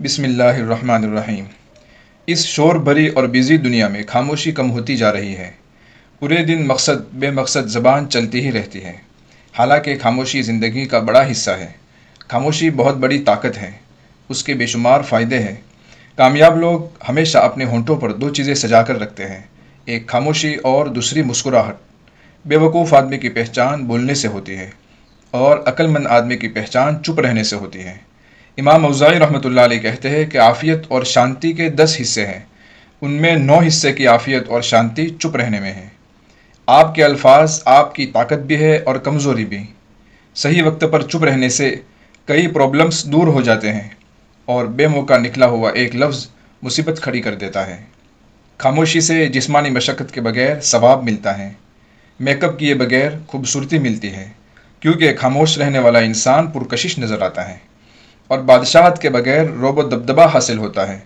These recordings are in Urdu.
بسم اللہ الرحمن الرحیم۔ اس شور بھری اور بیزی دنیا میں خاموشی کم ہوتی جا رہی ہے۔ پورے دن بے مقصد زبان چلتی ہی رہتی ہے، حالانکہ خاموشی زندگی کا بڑا حصہ ہے۔ خاموشی بہت بڑی طاقت ہے، اس کے بے شمار فائدے ہیں۔ کامیاب لوگ ہمیشہ اپنے ہونٹوں پر دو چیزیں سجا کر رکھتے ہیں، ایک خاموشی اور دوسری مسکراہٹ۔ بے وقوف آدمی کی پہچان بولنے سے ہوتی ہے اور عقل مند آدمی کی پہچان چپ رہنے سے ہوتی ہے۔ امام اوزاعی رحمۃ اللہ علیہ کہتے ہیں کہ عافیت اور شانتی کے 10 حصے ہیں، ان میں 9 حصے کی عافیت اور شانتی چپ رہنے میں ہے۔ آپ کے الفاظ آپ کی طاقت بھی ہے اور کمزوری بھی۔ صحیح وقت پر چپ رہنے سے کئی پرابلمز دور ہو جاتے ہیں اور بے موقع نکلا ہوا ایک لفظ مصیبت کھڑی کر دیتا ہے۔ خاموشی سے جسمانی مشقت کے بغیر ثواب ملتا ہے، میک اپ کیے بغیر خوبصورتی ملتی ہے، کیونکہ خاموش رہنے والا انسان پرکشش نظر آتا ہے، اور بادشاہت کے بغیر روب و دبدبہ حاصل ہوتا ہے،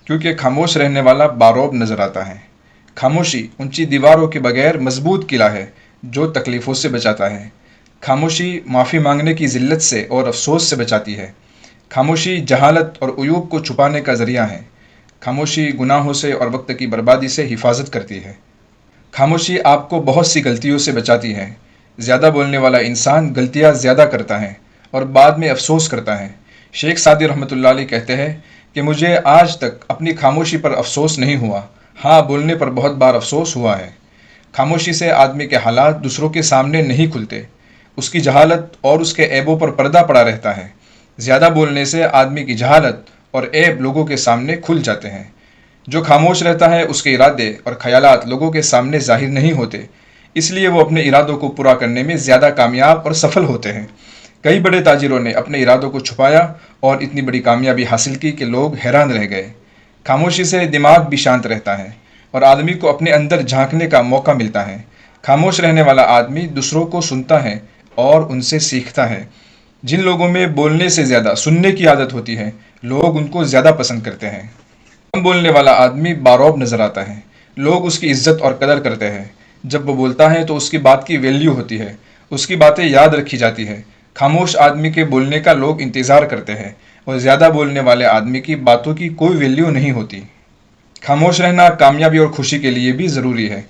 کیونکہ خاموش رہنے والا باروب نظر آتا ہے۔ خاموشی اونچی دیواروں کے بغیر مضبوط قلعہ ہے جو تکلیفوں سے بچاتا ہے۔ خاموشی معافی مانگنے کی ذلت سے اور افسوس سے بچاتی ہے۔ خاموشی جہالت اور عیوب کو چھپانے کا ذریعہ ہے۔ خاموشی گناہوں سے اور وقت کی بربادی سے حفاظت کرتی ہے۔ خاموشی آپ کو بہت سی غلطیوں سے بچاتی ہے۔ زیادہ بولنے والا انسان غلطیاں زیادہ کرتا ہے اور بعد میں افسوس کرتا ہے۔ شیخ سعدی رحمۃ اللہ علیہ کہتے ہیں کہ مجھے آج تک اپنی خاموشی پر افسوس نہیں ہوا، ہاں بولنے پر بہت بار افسوس ہوا ہے۔ خاموشی سے آدمی کے حالات دوسروں کے سامنے نہیں کھلتے، اس کی جہالت اور اس کے عیبوں پر پردہ پڑا رہتا ہے۔ زیادہ بولنے سے آدمی کی جہالت اور عیب لوگوں کے سامنے کھل جاتے ہیں۔ جو خاموش رہتا ہے اس کے ارادے اور خیالات لوگوں کے سامنے ظاہر نہیں ہوتے، اس لیے وہ اپنے ارادوں کو پورا کرنے میں زیادہ کامیاب اور سفل ہوتے ہیں۔ کئی بڑے تاجروں نے اپنے ارادوں کو چھپایا اور اتنی بڑی کامیابی حاصل کی کہ لوگ حیران رہ گئے۔ خاموشی سے دماغ بھی شانت رہتا ہے اور آدمی کو اپنے اندر جھانکنے کا موقع ملتا ہے۔ خاموش رہنے والا آدمی دوسروں کو سنتا ہے اور ان سے سیکھتا ہے۔ جن لوگوں میں بولنے سے زیادہ سننے کی عادت ہوتی ہے، لوگ ان کو زیادہ پسند کرتے ہیں۔ کم بولنے والا آدمی باروب نظر آتا ہے، لوگ اس کی عزت اور قدر کرتے ہیں۔ جب وہ بولتا ہے تو اس کی بات کی ویلیو ہوتی ہے، اس کی باتیں یاد رکھی جاتی ہے۔ خاموش آدمی کے بولنے کا لوگ انتظار کرتے ہیں اور زیادہ بولنے والے آدمی کی باتوں کی کوئی ویلیو نہیں ہوتی۔ خاموش رہنا کامیابی اور خوشی کے لیے بھی ضروری ہے۔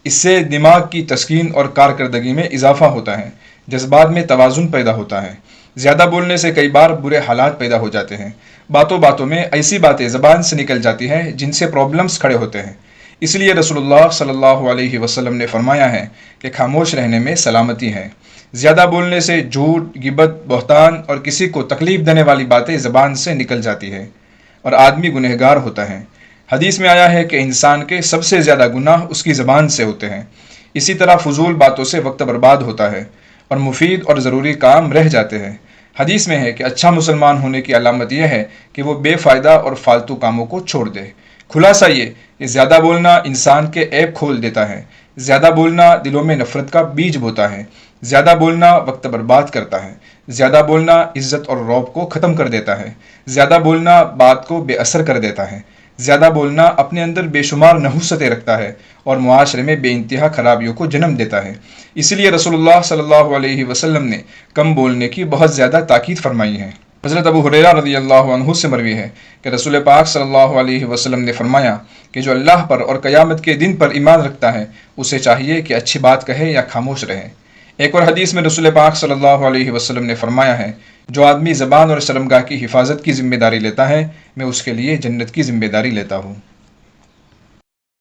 اس سے دماغ کی تسکین اور کارکردگی میں اضافہ ہوتا ہے، جذبات میں توازن پیدا ہوتا ہے۔ زیادہ بولنے سے کئی بار برے حالات پیدا ہو جاتے ہیں۔ باتوں باتوں میں ایسی باتیں زبان سے نکل جاتی ہیں جن سے پرابلمز کھڑے ہوتے ہیں۔ اس لیے رسول اللہ صلی اللہ علیہ وسلم نے فرمایا ہے کہ خاموش رہنے میں سلامتی ہے۔ زیادہ بولنے سے جھوٹ، غیبت، بہتان اور کسی کو تکلیف دینے والی باتیں زبان سے نکل جاتی ہے اور آدمی گنہگار ہوتا ہے۔ حدیث میں آیا ہے کہ انسان کے سب سے زیادہ گناہ اس کی زبان سے ہوتے ہیں۔ اسی طرح فضول باتوں سے وقت برباد ہوتا ہے اور مفید اور ضروری کام رہ جاتے ہیں۔ حدیث میں ہے کہ اچھا مسلمان ہونے کی علامت یہ ہے کہ وہ بے فائدہ اور فالتو کاموں کو چھوڑ دے۔ خلاصہ یہ کہ زیادہ بولنا انسان کے عیب کھول دیتا ہے، زیادہ بولنا دلوں میں نفرت کا بیج بوتا ہے، زیادہ بولنا وقت برباد کرتا ہے، زیادہ بولنا عزت اور رعب کو ختم کر دیتا ہے، زیادہ بولنا بات کو بے اثر کر دیتا ہے، زیادہ بولنا اپنے اندر بے شمار نحوستیں رکھتا ہے اور معاشرے میں بے انتہا خرابیوں کو جنم دیتا ہے۔ اس لیے رسول اللہ صلی اللہ علیہ وسلم نے کم بولنے کی بہت زیادہ تاکید فرمائی ہے۔ حضرت ابو ہریرہ رضی اللہ عنہ سے مروی ہے کہ رسول پاک صلی اللہ علیہ وسلم نے فرمایا کہ جو اللہ پر اور قیامت کے دن پر ایمان رکھتا ہے، اسے چاہیے کہ اچھی بات کہے یا خاموش رہے۔ ایک اور حدیث میں رسول پاک صلی اللہ علیہ وسلم نے فرمایا ہے، جو آدمی زبان اور شرمگاہ کی حفاظت کی ذمہ داری لیتا ہے، میں اس کے لیے جنت کی ذمہ داری لیتا ہوں۔